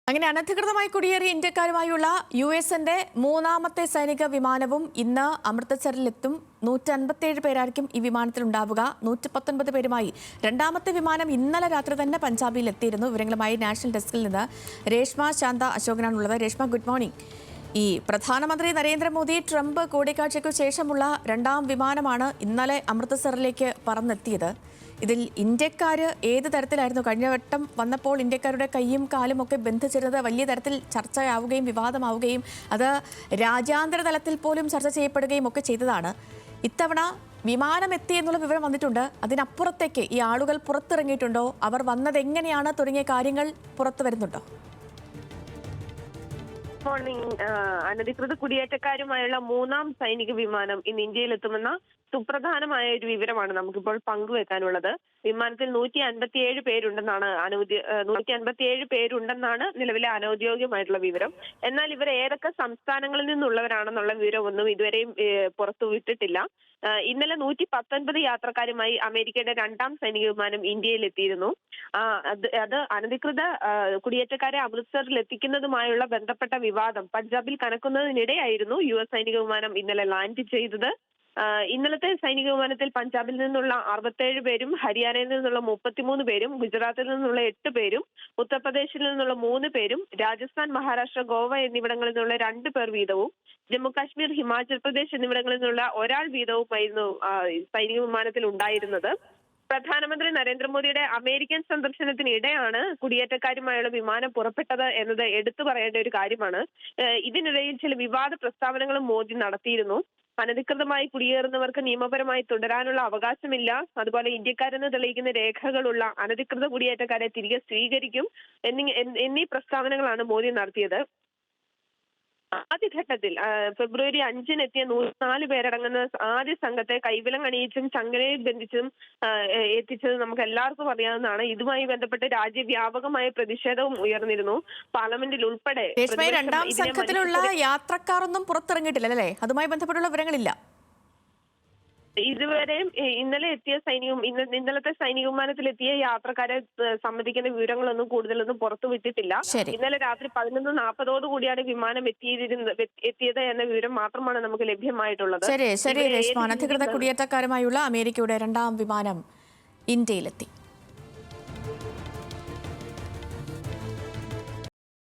അങ്ങനെ അനധികൃതമായി കുടിയേറിയ ഇന്ത്യക്കാരുമായുള്ള യുഎസിന്റെ മൂന്നാമത്തെ സൈനിക വിമാനവും ഇന്ന് അമൃത്സറിലെത്തും. 157 പേരായിരിക്കും ഈ വിമാനത്തിൽ ഉണ്ടാവുക. 119 പേരുമായി രണ്ടാമത്തെ വിമാനം ഇന്നലെ രാത്രി തന്നെ പഞ്ചാബിൽ എത്തിയിരുന്നു. വിവരങ്ങളുമായി നാഷണൽ ഡെസ്കിൽ നിന്ന് രേഷ്മ ശാന്ത അശോകനാണുള്ളത്. Reshma, good morning. ഈ പ്രധാനമന്ത്രി നരേന്ദ്രമോദി ട്രംപ് കൂടിക്കാഴ്ചയ്ക്കു ശേഷമുള്ള രണ്ടാം വിമാനമാണ് ഇന്നലെ അമൃത്സറിലേക്ക് പറന്നെത്തിയത്. ഇതിൽ ഇന്ത്യക്കാര് ഏത് തരത്തിലായിരുന്നു? കഴിഞ്ഞ വട്ടം വന്നപ്പോൾ ഇന്ത്യക്കാരുടെ കൈയും കാലും ഒക്കെ ബന്ധിച്ചിരുന്നത് വലിയ തരത്തിൽ ചർച്ചയാവുകയും വിവാദമാവുകയും അത് രാജ്യാന്തര തലത്തിൽ പോലും ചർച്ച ചെയ്യപ്പെടുകയും ഒക്കെ ചെയ്തതാണ്. ഇത്തവണ വിമാനം എത്തി എന്നുള്ള വിവരം വന്നിട്ടുണ്ട്. അതിനപ്പുറത്തേക്ക് ഈ ആളുകൾ പുറത്തിറങ്ങിയിട്ടുണ്ടോ? അവർ വന്നത് എങ്ങനെയാണ് തുടങ്ങിയ കാര്യങ്ങൾ പുറത്തു വരുന്നുണ്ടോ? മോർണിംഗ്. അനധികൃത കുടിയേറ്റക്കാരുമായുള്ള മൂന്നാം സൈനിക വിമാനം ഇന്ന് ഇന്ത്യയിലെത്തുമെന്ന സുപ്രധാനമായ ഒരു വിവരമാണ് നമുക്കിപ്പോൾ പങ്കുവെക്കാനുള്ളത്. വിമാനത്തിൽ 157 പേരുണ്ടെന്നാണ് 157 പേരുണ്ടെന്നാണ് നിലവിലെ അനൌദ്യോഗികമായിട്ടുള്ള വിവരം. എന്നാൽ ഇവർ ഏതൊക്കെ സംസ്ഥാനങ്ങളിൽ നിന്നുള്ളവരാണെന്നുള്ള വിവരമൊന്നും ഇതുവരെയും പുറത്തുവിട്ടിട്ടില്ല. ഇന്നലെ 119 യാത്രക്കാരുമായി അമേരിക്കയുടെ രണ്ടാം സൈനിക വിമാനം ഇന്ത്യയിൽ എത്തിയിരുന്നു. അത് അനധികൃത കുടിയേറ്റക്കാരെ അമൃത്സറിൽ എത്തിക്കുന്നതുമായുള്ള ബന്ധപ്പെട്ട വിവാദം പഞ്ചാബിൽ കനക്കുന്നതിനിടെയായിരുന്നു US സൈനിക വിമാനം ഇന്നലെ ലാൻഡ് ചെയ്തത്. ഇന്നലത്തെ സൈനിക വിമാനത്തിൽ പഞ്ചാബിൽ നിന്നുള്ള 67 പേരും ഹരിയാനയിൽ നിന്നുള്ള 33 പേരും ഗുജറാത്തിൽ നിന്നുള്ള 8 പേരും ഉത്തർപ്രദേശിൽ നിന്നുള്ള 3 പേരും രാജസ്ഥാൻ, മഹാരാഷ്ട്ര, ഗോവ എന്നിവിടങ്ങളിൽ നിന്നുള്ള 2 പേർ വീതവും ജമ്മു കാശ്മീർ, ഹിമാചൽ പ്രദേശ് എന്നിവിടങ്ങളിൽ നിന്നുള്ള ഒരാൾ വീതവുമായിരുന്നു സൈനിക വിമാനത്തിൽ ഉണ്ടായിരുന്നത്. പ്രധാനമന്ത്രി നരേന്ദ്രമോദിയുടെ അമേരിക്കൻ സന്ദർശനത്തിനിടെയാണ് കുടിയേറ്റക്കാരുമായുള്ള വിമാനം പുറപ്പെട്ടത് എന്നത് എടുത്തു പറയേണ്ട ഒരു കാര്യമാണ്. ഇതിനിടയിൽ ചില വിവാദ പ്രസ്താവനകളും മോദി നടത്തിയിരുന്നു. അനധികൃതമായി കുടിയേറുന്നവർക്ക് നിയമപരമായി തുടരാനുള്ള അവകാശമില്ല, അതുപോലെ ഇന്ത്യക്കാരെന്ന് തെളിയിക്കുന്ന രേഖകളുള്ള അനധികൃത കുടിയേറ്റക്കാരെ തിരികെ സ്വീകരിക്കും എന്നീ പ്രസ്താവനകളാണ് മോദി നടത്തിയത്. ആദ്യഘട്ടത്തിൽ ഫെബ്രുവരി 5-ന് എത്തിയ 104 പേരടങ്ങുന്ന ആദ്യ സംഘത്തെ കൈവിലങ്ങണിയിച്ചും ചങ്ങലയിൽ ബന്ധിച്ചും എത്തിച്ചത് നമുക്ക് എല്ലാവർക്കും അറിയാവുന്നതാണ്. ഇതുമായി ബന്ധപ്പെട്ട് രാജ്യവ്യാപകമായ പ്രതിഷേധവും ഉയർന്നിരുന്നു. പാർലമെന്റിൽ ഉൾപ്പെടെ രണ്ടാം സംഘത്തിലുള്ള യാത്രക്കാരൊന്നും പുറത്തിറങ്ങിയിട്ടില്ല, അതുമായി ബന്ധപ്പെട്ടുള്ള വിവരങ്ങളില്ല. ഇതുവരെയും ഇന്നലത്തെ സൈനിക വിമാനത്തിലെത്തിയ യാത്രക്കാരെ സംബന്ധിക്കുന്ന വിവരങ്ങളൊന്നും കൂടുതലൊന്നും പുറത്തുവിട്ടിട്ടില്ല. ഇന്നലെ രാത്രി 11:40 കൂടിയാണ് വിമാനം എത്തിയത് എന്ന വിവരം മാത്രമാണ് നമുക്ക് ലഭ്യമായിട്ടുള്ളത്. ശരി രേഷ്മ, അനധികൃത കുടിയേറ്റക്കാരുമായുള്ള അമേരിക്കയുടെ രണ്ടാം വിമാനം ഇന്ത്യയിലെത്തി.